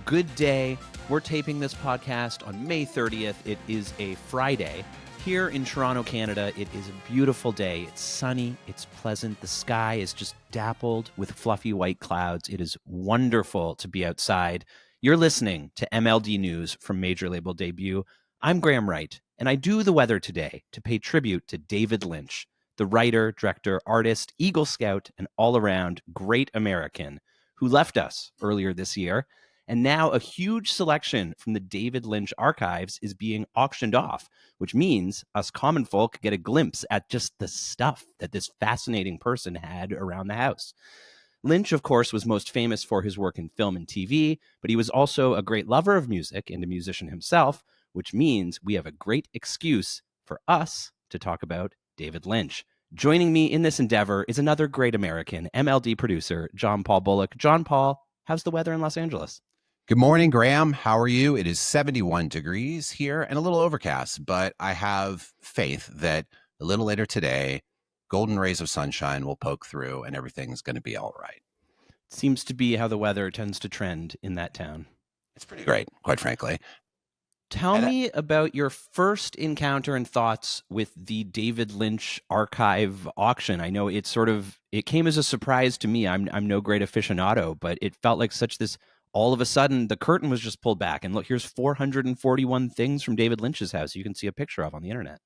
good day. We're taping this podcast on May 30th. It is a Friday. Here in Toronto, Canada, it is a beautiful day. It's sunny, it's pleasant. The sky is just dappled with fluffy white clouds. It is wonderful to be outside. You're listening to MLD News from Major Label Debut. I'm Graham Wright, and I do the weather today to pay tribute to David Lynch, the writer, director, artist, Eagle Scout, and all-around great American who left us earlier this year. And now a huge selection from the David Lynch archives is being auctioned off, which means us common folk get a glimpse at just the stuff that this fascinating person had around the house. Lynch, of course, was most famous for his work in film and TV, but he was also a great lover of music and a musician himself, which means we have a great excuse for us to talk about David Lynch. Joining me in this endeavor is another great American, MLD producer, Paul Bullock. Paul, how's the weather in Los Angeles? Good morning, Graham. How are you? It is 71 degrees here and a little overcast, but I have faith that a little later today, golden rays of sunshine will poke through and everything's going to be all right. Seems to be how the weather tends to trend in that town. It's pretty great, quite frankly. Tell me about your first encounter and thoughts with the David Lynch archive auction. I know it came as a surprise to me. I'm no great aficionado, but it felt like all of a sudden the curtain was just pulled back and look, here's 441 things from David Lynch's house you can see a picture of on the internet.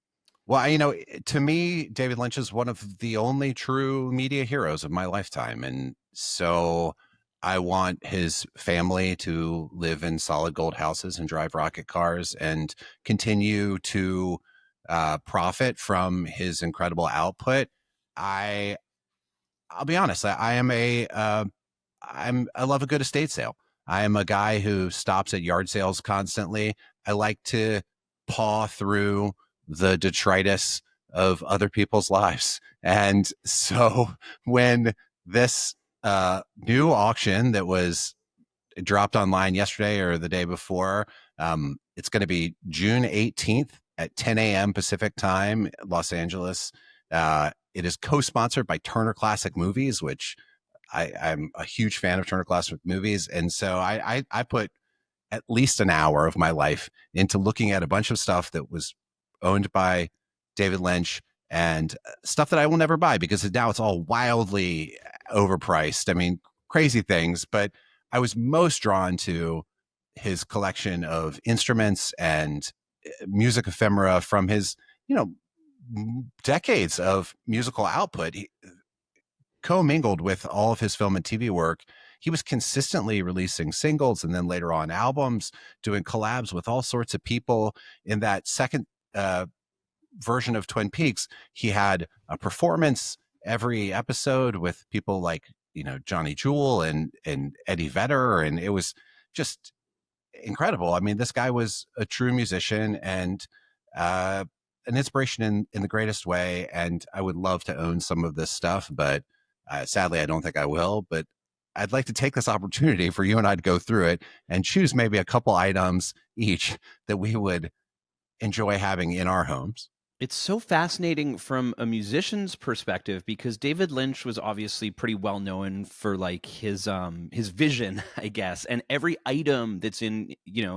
Well, to me, David Lynch is one of the only true media heroes of my lifetime. And so I want his family to live in solid gold houses and drive rocket cars and continue to profit from his incredible output. I'll be honest. I love a good estate sale. I am a guy who stops at yard sales constantly. I like to paw through the detritus of other people's lives. And so when this new auction that was dropped online yesterday or the day before, it's going to be June 18th at 10 a.m. Pacific time, Los Angeles. It is co-sponsored by Turner Classic Movies, which I'm a huge fan of Turner Classic Movies. And so I put at least an hour of my life into looking at a bunch of stuff that was owned by David Lynch and stuff that I will never buy because now it's all wildly overpriced. I mean, crazy things. But I was most drawn to his collection of instruments and music ephemera from his, decades of musical output. Co-mingled with all of his film and TV work, he was consistently releasing singles and then later on albums, doing collabs with all sorts of people. In that second version of Twin Peaks, he had a performance every episode with people like, Johnny Jewel and Eddie Vedder. And it was just incredible. I mean, this guy was a true musician and an inspiration in the greatest way. And I would love to own some of this stuff, but sadly, I don't think I will, but I'd like to take this opportunity for you and I to go through it and choose maybe a couple items each that we would enjoy having in our homes. It's so fascinating from a musician's perspective because David Lynch was obviously pretty well known for like his vision, I guess, and every item that's in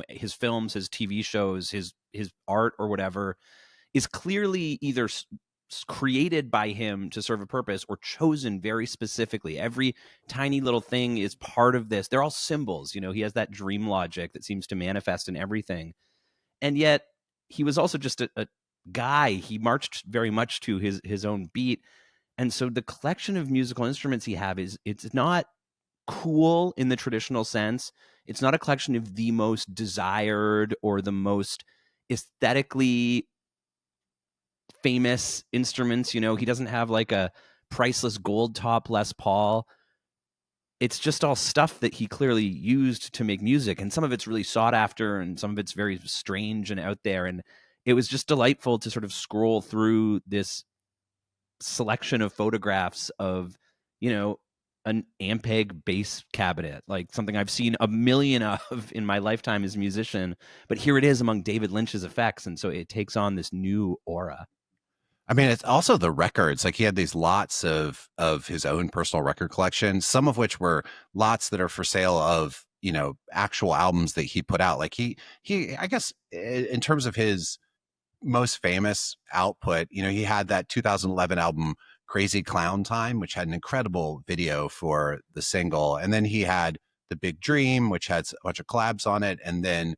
his films, his TV shows, his art or whatever is clearly either created by him to serve a purpose or chosen very specifically. Every tiny little thing is part of this. They're all symbols. He has that dream logic that seems to manifest in everything. And yet he was also just a guy. He marched very much to his own beat. And so the collection of musical instruments he have it's not cool in the traditional sense. It's not a collection of the most desired or the most aesthetically famous instruments. He doesn't have like a priceless gold top Les Paul. It's just all stuff that he clearly used to make music, and some of it's really sought after and some of it's very strange and out there. And it was just delightful to sort of scroll through this selection of photographs of an Ampeg bass cabinet, like something I've seen a million of in my lifetime as a musician, but here it is among David Lynch's effects, and so it takes on this new aura. I mean, it's also the records. Like he had these lots of his own personal record collection, some of which were lots that are for sale of actual albums that he put out. Like he I guess in terms of his most famous output, he had that 2011 album Crazy Clown Time, which had an incredible video for the single. And then he had The Big Dream, which had a bunch of collabs on it. And then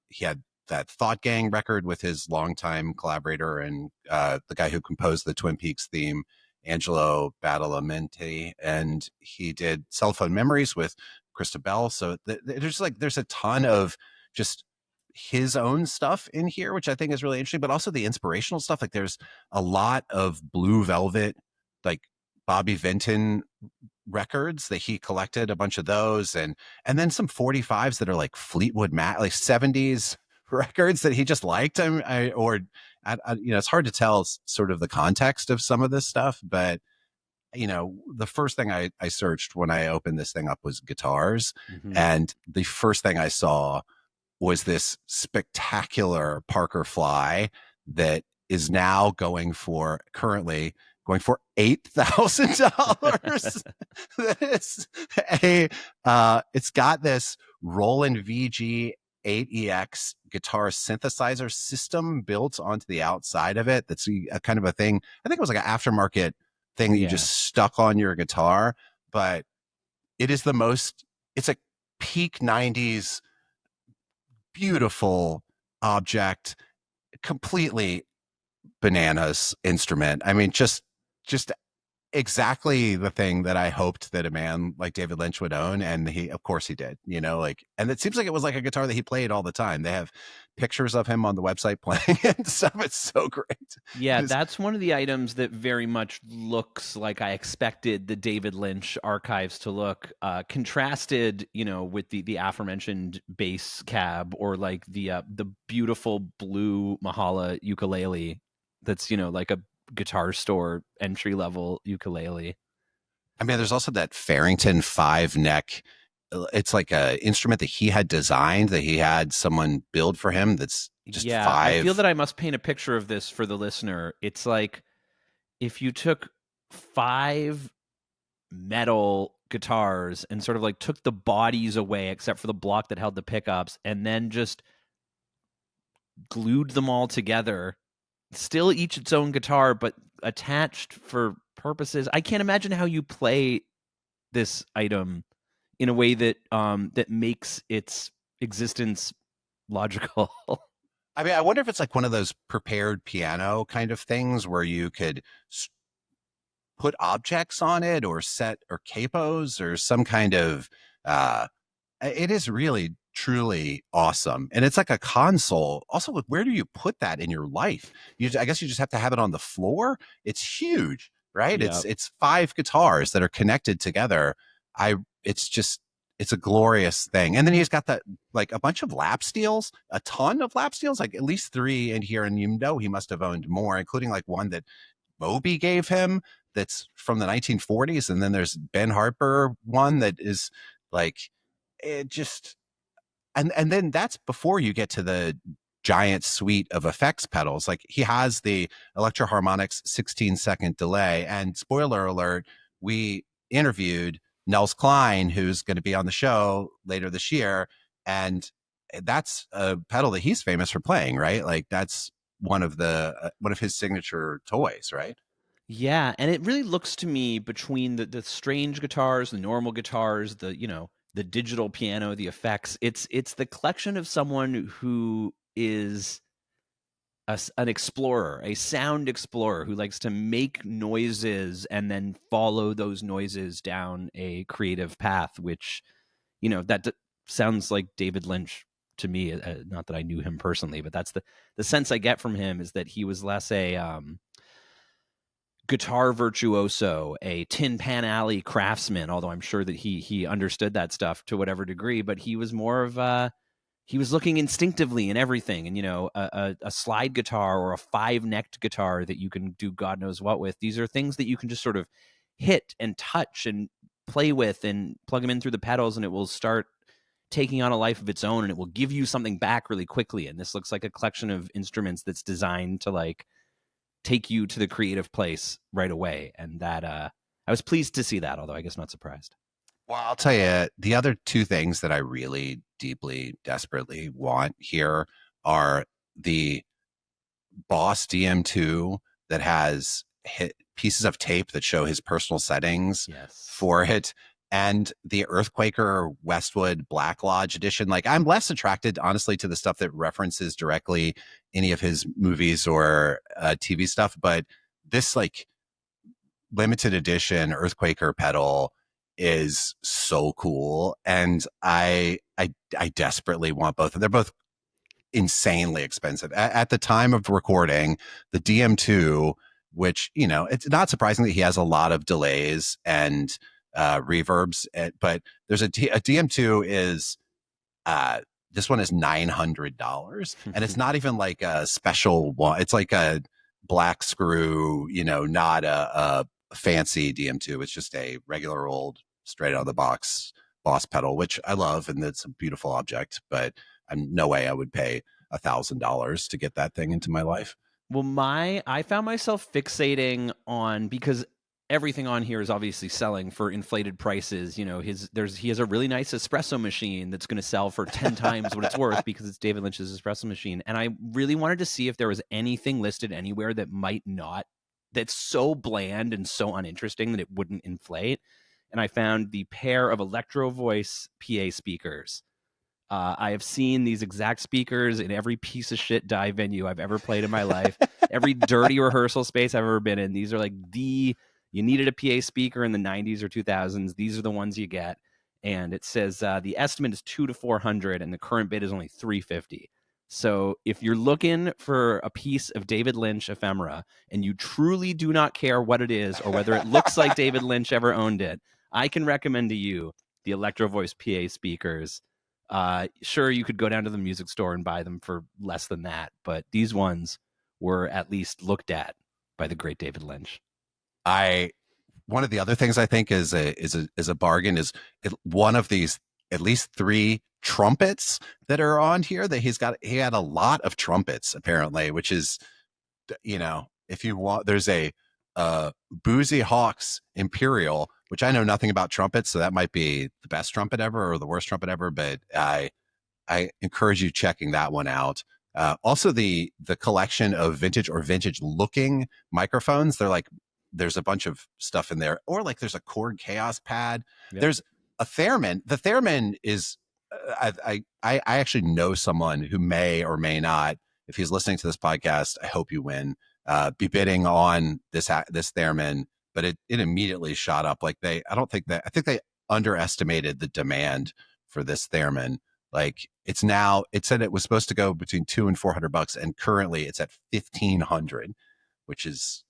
he had that Thought Gang record with his longtime collaborator and the guy who composed the Twin Peaks theme, Angelo Badalamenti. And he did Cell Phone Memories with Krista Bell. So there's a ton of just his own stuff in here, which I think is really interesting, but also the inspirational stuff. Like there's a lot of Blue Velvet, like Bobby Vinton records that he collected, a bunch of those, and then some 45s that are like Fleetwood Mac, like 70s records that he just liked. It's hard to tell sort of the context of some of this stuff, but the first thing I searched when I opened this thing up was guitars. Mm-hmm. And the first thing I saw was this spectacular Parker Fly that is now currently going for $8,000. It's got this Roland VG8EX guitar synthesizer system built onto the outside of it. That's a kind of a thing. I think it was like an aftermarket thing that you just stuck on your guitar, but it's a peak 90s beautiful object, completely bananas instrument. I mean, just exactly the thing that I hoped that a man like David Lynch would own. And of course he did, and it seems like it was like a guitar that he played all the time. They have pictures of him on the website playing and stuff. It's so great. Yeah, that's one of the items that very much looks like I expected the David Lynch archives to look, contrasted, with the aforementioned bass cab, or like the beautiful blue Mahala ukulele that's, like a guitar store entry level ukulele. I mean, there's also that Farrington 5-neck. It's like a instrument that he had designed, that he had someone build for him. That's just I feel that I must paint a picture of this for the listener. It's like if you took 5 metal guitars and sort of like took the bodies away except for the block that held the pickups, and then just glued them all together, still each its own guitar, but attached for purposes. I can't imagine how you play this item in a way that that makes its existence logical. I mean, I wonder if it's like one of those prepared piano kind of things where you could put objects on it, or capos, or some kind of it is really truly awesome. And it's like a console. Also, where do you put that in your life? I guess you just have to have it on the floor. It's huge, right? Yep. It's 5 guitars that are connected together. It's a glorious thing. And then he's got that, like, a bunch of lap steels, a ton of lap steels, like at least 3 in here. And he must have owned more, including like one that Moby gave him that's from the 1940s. And then there's Ben Harper one that is like, it just, and then that's before you get to the giant suite of effects pedals. Like he has the Electro Harmonix 16-second delay. And spoiler alert, we interviewed Nels Klein, who's going to be on the show later this year. And that's a pedal that he's famous for playing, right? Like that's one of his signature toys, right? Yeah, and it really looks to me, between the strange guitars, the normal guitars, the digital piano, the effects, it's the collection of someone who is an explorer, a sound explorer, who likes to make noises and then follow those noises down a creative path, which, that sounds like David Lynch to me. Not that I knew him personally, but that's the sense I get from him, is that he was less a guitar virtuoso, a Tin Pan Alley craftsman, although I'm sure that he understood that stuff to whatever degree, but he was more of he was looking instinctively in everything. And, a slide guitar or a 5-necked guitar that you can do God knows what with. These are things that you can just sort of hit and touch and play with and plug them in through the pedals, and it will start taking on a life of its own, and it will give you something back really quickly. And this looks like a collection of instruments that's designed to like take you to the creative place right away. And that I was pleased to see that, although I guess not surprised. Well, I'll tell you, the other two things that I really deeply, desperately want here are the Boss DM2 that has pieces of tape that show his personal settings Yes. for it, and the Earthquaker Westwood Black Lodge edition. Like, I'm less attracted, honestly, to the stuff that references directly any of his movies or TV stuff, but this like limited edition Earthquaker pedal is so cool, and I desperately want both. They're both insanely expensive. At the time of recording, the DM2, which, you know, it's not surprising that he has a lot of delays and reverbs, but there's a DM2 is this one is $900, and it's not even like a special one. It's like a black screw, you know, not a fancy DM2. It's just a regular old straight out of the box Boss pedal, which I love, and it's a beautiful object. But I'm no way I would pay $1,000 to get that thing into my life. Well, I found myself fixating on, because everything on here is obviously selling for inflated prices. You know, he has a really nice espresso machine that's going to sell for 10 times what it's worth because it's David Lynch's espresso machine. And I really wanted to see if there was anything listed anywhere that might not, that's so bland and so uninteresting that it wouldn't inflate. And I found the pair of Electro Voice PA speakers. I have seen these exact speakers in every piece of shit dive venue I've ever played in my life, every dirty rehearsal space I've ever been in. These are like you needed a PA speaker in the 90s or 2000s. These are the ones you get. And it says the estimate is 200 to 400 and the current bid is only 350. So if you're looking for a piece of David Lynch ephemera and you truly do not care what it is or whether it looks like David Lynch ever owned it, I can recommend to you the Electro Voice PA speakers. Sure, you could go down to the music store and buy them for less than that, but these ones were at least looked at by the great David Lynch. I One of the other things I think is a bargain is one of these at least three trumpets that are on here that he had a lot of trumpets apparently, which is, you know, if you want, there's a Boozy Hawks Imperial, which I know nothing about trumpets, so that might be the best trumpet ever or the worst trumpet ever, but I encourage you checking that one out. Also, the collection of vintage looking microphones. They're like, there's a bunch of stuff in there, or like there's a chord chaos pad. Yep. There's a theremin. The theremin is, I actually know someone who may or may not, if he's listening to this podcast, I hope you win, be bidding on this theremin, but it immediately shot up. Like I think they underestimated the demand for this theremin. Like it said it was supposed to go between $200 and $400, and currently it's at 1,500, which is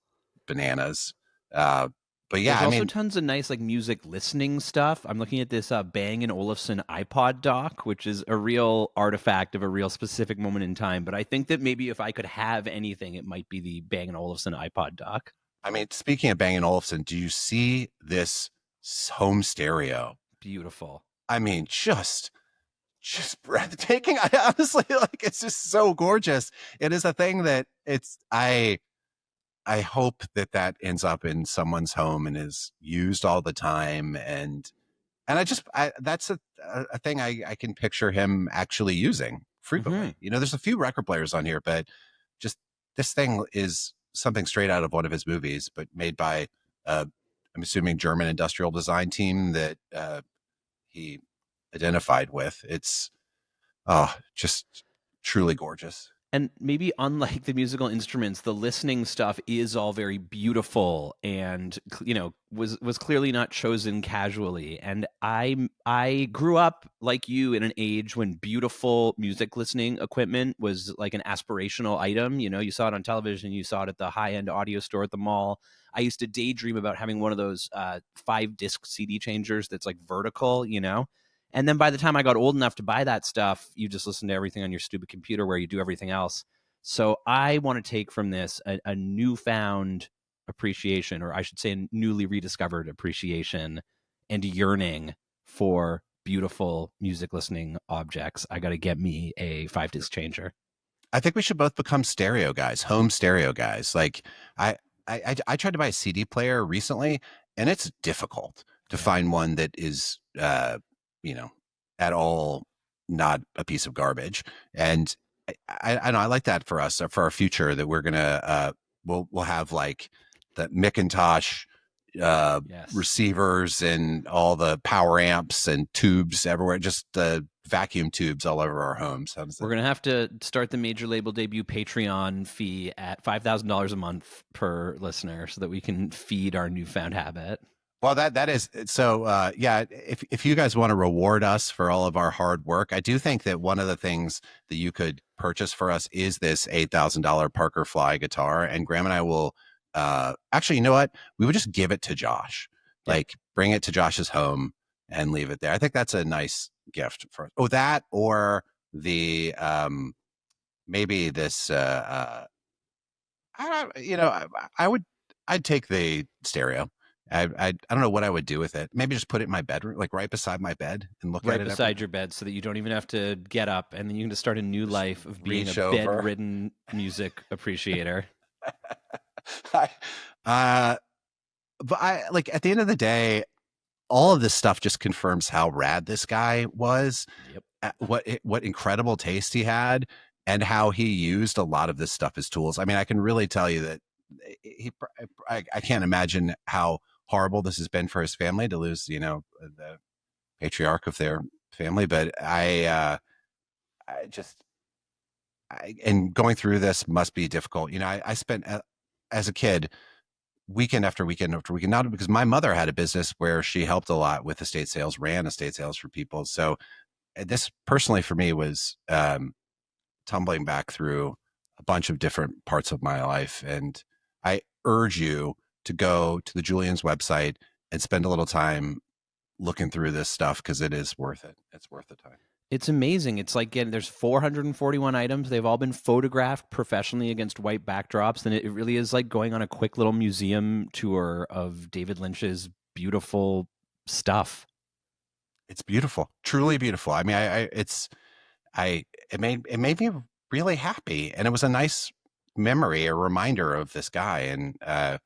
bananas. But yeah, There's I also mean, tons of nice like music listening stuff. I'm looking at this Bang & Olufsen iPod dock, which is a real artifact of a real specific moment in time. But I think that maybe if I could have anything, it might be the Bang & Olufsen iPod dock. speaking of Bang & Olufsen, do you see this home stereo? Beautiful. I mean, just breathtaking. I honestly, like, it's just so gorgeous. It is a thing that I hope that ends up in someone's home and is used all the time. And that's a thing I can picture him actually using frequently. You know, there's a few record players on here, but just this thing is something straight out of one of his movies, but made by, I'm assuming, German industrial design team that he identified with. It's just truly gorgeous. And maybe unlike the musical instruments, the listening stuff is all very beautiful and, you know, was clearly not chosen casually. And I grew up like you in an age when beautiful music listening equipment was like an aspirational item. You know, you saw it on television, you saw it at the high-end audio store at the mall. I used to daydream about having one of those 5-disc CD changers that's like vertical, you know. And then by the time I got old enough to buy that stuff, you just listen to everything on your stupid computer where you do everything else. So I want to take from this a newfound appreciation, or I should say a newly rediscovered appreciation and yearning for beautiful music listening objects. I got to get me a 5-disc changer. I think we should both become stereo guys, home stereo guys. Like I tried to buy a CD player recently, and it's difficult to find one that is, you know, at all not a piece of garbage. And I know I like that for us, for our future, that we're gonna we'll have like the Macintosh Yes. receivers and all the power amps and tubes everywhere, just the vacuum tubes all over our homes. How does We're that? going to have to start the major label debut Patreon fee at $5,000 a month per listener so that we can feed our newfound habit. Well, that is so. Yeah, if you guys want to reward us for all of our hard work, I do think that one of the things that you could purchase for us is this $8,000 Parker Fly guitar, and Graham and I will. Actually, you know what? We would just give it to Josh, Yeah. like bring it to Josh's home and leave it there. I think that's a nice gift for. Oh, that or the maybe this. I don't, I would, I'd take the stereo. I don't know what I would do with it. Maybe just put it in my bedroom, like right beside my bed, and look Right at it every beside night. your bed so that you don't even have to get up, and then you can just start a new Just life of being a reach over. bedridden music appreciator. I, uh, but I like at the end of the day, all of this stuff just confirms how rad this guy was. Yep. What incredible taste he had, and how he used a lot of this stuff as tools. I mean, I can really tell you that I can't imagine how horrible this has been for his family to lose, the patriarch of their family. But I just, and going through this must be difficult. I spent as a kid weekend after weekend after weekend, not because my mother had a business where she helped a lot with estate sales, ran estate sales for people. So this personally for me was tumbling back through a bunch of different parts of my life. And I urge you to go to the Julian's website and spend a little time looking through this stuff because it is worth it. It's worth the time. It's amazing. It's like there's 441 items. They've all been photographed professionally against white backdrops. And it really is like going on a quick little museum tour of David Lynch's beautiful stuff. It's beautiful, truly beautiful. I mean, it made me really happy, and it was a nice memory, a reminder of this guy, and I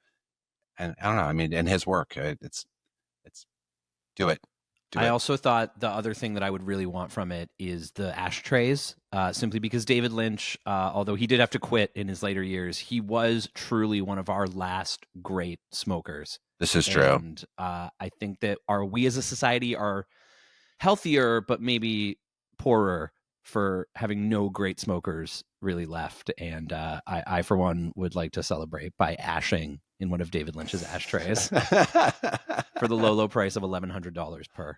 don't know. I mean, and his work. It's do it, do I it. also thought the other thing that I would really want from it is the ashtrays, simply because David Lynch, although he did have to quit in his later years, he was truly one of our last great smokers. This is true. And I think that we as a society are healthier, but maybe poorer for having no great smokers really left. And I, for one, would like to celebrate by ashing in one of David Lynch's ashtrays for the low price of $1,100 per.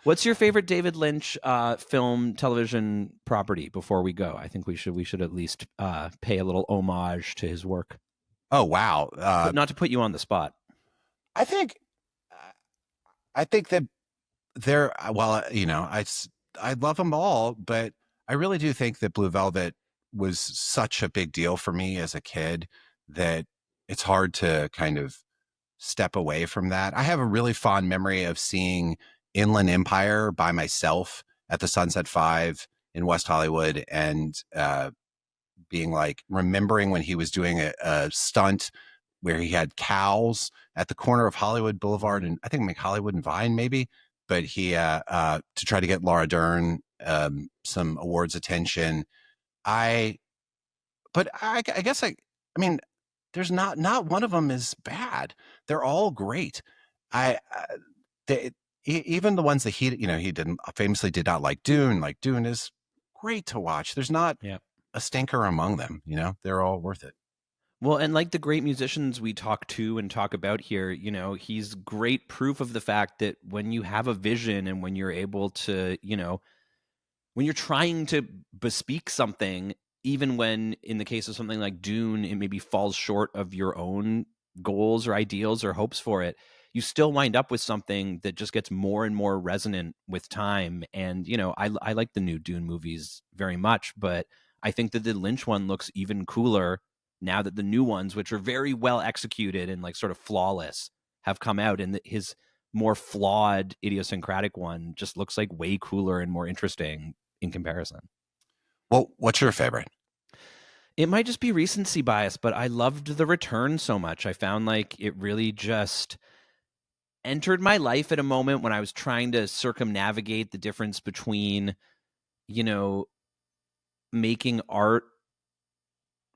What's your favorite David Lynch film, television property? Before we go, I think we should at least pay a little homage to his work. Oh wow! But not to put you on the spot. I think that they're well. I love them all, but I really do think that Blue Velvet was such a big deal for me as a kid that it's hard to kind of step away from that. I have a really fond memory of seeing Inland Empire by myself at the Sunset Five in West Hollywood, and being like remembering when he was doing a stunt where he had cows at the corner of Hollywood Boulevard and I think Hollywood and Vine maybe, but he to try to get Laura Dern some awards attention. I guess I mean there's not one of them is bad. They're all great. I they, even the ones that he didn't famously did not like Dune. Like Dune is great to watch. There's not a stinker among them. They're all worth it. Well, and like the great musicians we talk to and talk about here, he's great proof of the fact that when you have a vision and when you're able to, when you're trying to bespeak something, even when in the case of something like Dune, it maybe falls short of your own goals or ideals or hopes for it, you still wind up with something that just gets more and more resonant with time. And, I like the new Dune movies very much, but I think that the Lynch one looks even cooler now that the new ones, which are very well executed and like sort of flawless, have come out. And his more flawed, idiosyncratic one just looks like way cooler and more interesting in comparison. Well, what's your favorite? It might just be recency bias, but I loved The Return so much. I found like it really just entered my life at a moment when I was trying to circumnavigate the difference between, you know, making art.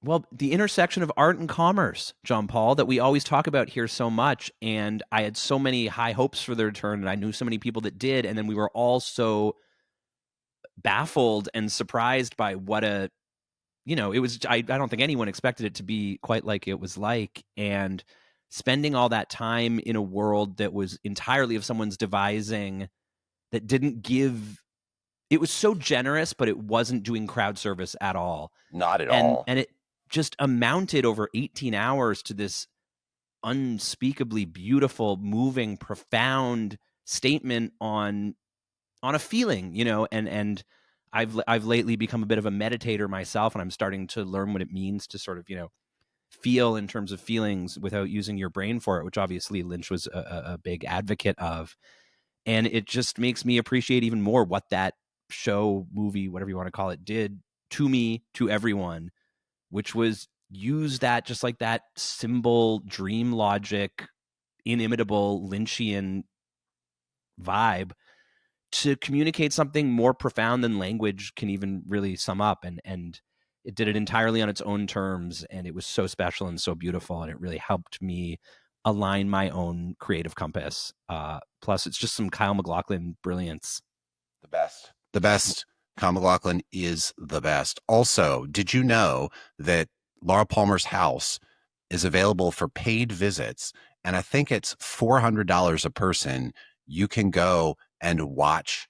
Well, the intersection of art and commerce, John Paul, that we always talk about here so much. And I had so many high hopes for The Return, and I knew so many people that did. And then we were all so baffled and surprised by what a, it was, I don't think anyone expected it to be quite like it was like. And spending all that time in a world that was entirely of someone's devising, that didn't give, it was so generous, but it wasn't doing crowd service at all. Not at all. And it just amounted over 18 hours to this unspeakably beautiful, moving, profound statement on a feeling, and I've lately become a bit of a meditator myself, and I'm starting to learn what it means to sort of, feel in terms of feelings without using your brain for it, which obviously Lynch was a big advocate of. And it just makes me appreciate even more what that show, movie, whatever you want to call it, did to me, to everyone, which was use that, just like that symbol, dream logic, inimitable Lynchian vibe to communicate something more profound than language can even really sum up. And it did it entirely on its own terms. And it was so special and so beautiful. And it really helped me align my own creative compass. Plus, it's just some Kyle MacLachlan brilliance. The best. The best. Kyle MacLachlan is the best. Also, did you know that Laura Palmer's house is available for paid visits? And I think it's $400 a person. You can go and watch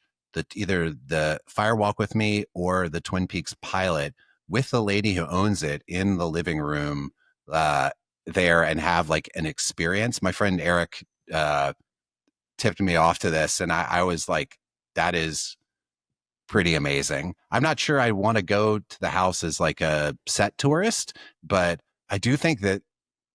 either the Fire Walk with Me or the Twin Peaks pilot with the lady who owns it in the living room there, and have like an experience. My friend Eric tipped me off to this, and I was like, that is pretty amazing. I'm not sure I want to go to the house as like a set tourist, but I do think that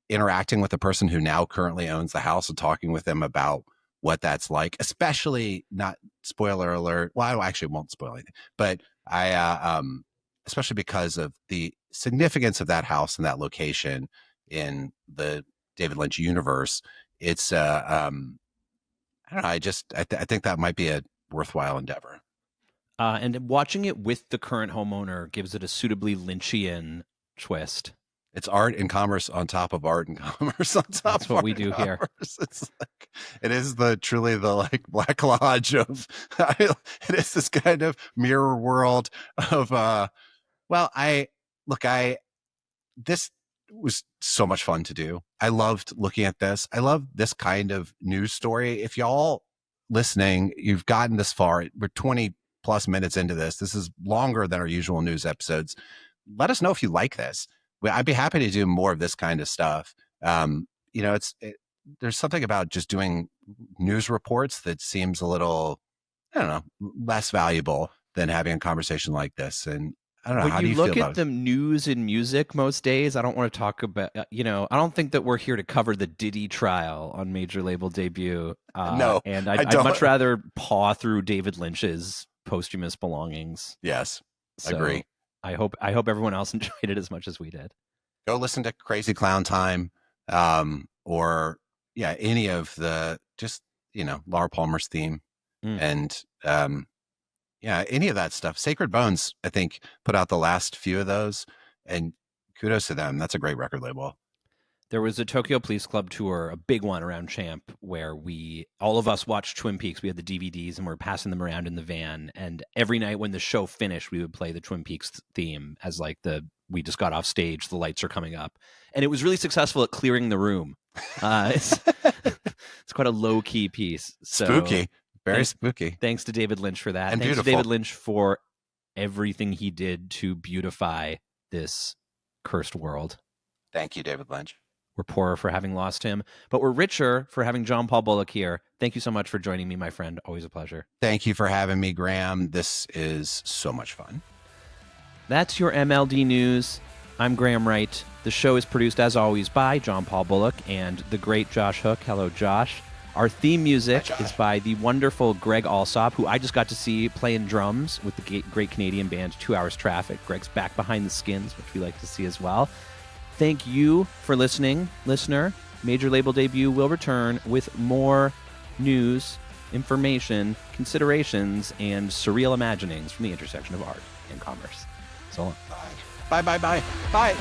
interacting with the person who now currently owns the house and talking with them about what that's like, especially, not spoiler alert, well, I actually won't spoil anything, but I especially because of the significance of that house and that location in the David Lynch universe, it's I don't know, I think that might be a worthwhile endeavor. And watching it with the current homeowner gives it a suitably Lynchian twist. It's art and commerce on top of art and commerce on top. That's what we do here. It's like, it is truly the like Black Lodge of, it is this kind of mirror world of, this was so much fun to do. I loved looking at this. I love this kind of news story. If y'all listening, you've gotten this far, we're 20 plus minutes into this. This is longer than our usual news episodes. Let us know if you like this. I'd be happy to do more of this kind of stuff. There's something about just doing news reports that seems a little, I don't know, less valuable than having a conversation like this. And I don't know, how do you feel about it? When you look at the news and music most days, I don't want to talk about, I don't think that we're here to cover the Diddy trial on major label debut. No, and I'd much rather paw through David Lynch's posthumous belongings. Yes, so agree. I hope everyone else enjoyed it as much as we did. Go listen to Crazy Clown Time, or any of the Laura Palmer's theme, and any of that stuff. Sacred Bones, I think, put out the last few of those, and kudos to them. That's a great record label. There was a Tokyo Police Club tour, a big one around Champ, where all of us watched Twin Peaks. We had the DVDs and we were passing them around in the van. And every night when the show finished, we would play the Twin Peaks theme as like we just got off stage, the lights are coming up. And it was really successful at clearing the room. It's quite a low-key piece. So spooky. Very spooky. Thanks to David Lynch for that. And thanks beautiful. to David Lynch for everything he did to beautify this cursed world. Thank you, David Lynch. We're poorer for having lost him, but we're richer for having John Paul Bullock here. Thank you so much for joining me, my friend. Always a pleasure. Thank you for having me, Graham. This is so much fun. That's your MLD news. I'm Graham Wright. The show is produced, as always, by John Paul Bullock and the great Josh Hook. Hello, Josh. Our theme music is by the wonderful Greg Alsop, who I just got to see playing drums with the great Canadian band 2 Hours Traffic. Greg's back behind the skins, which we like to see as well. Thank you for listening, listener. Major Label Debut will return with more news, information, considerations, and surreal imaginings from the intersection of art and commerce. So long. Bye. Bye.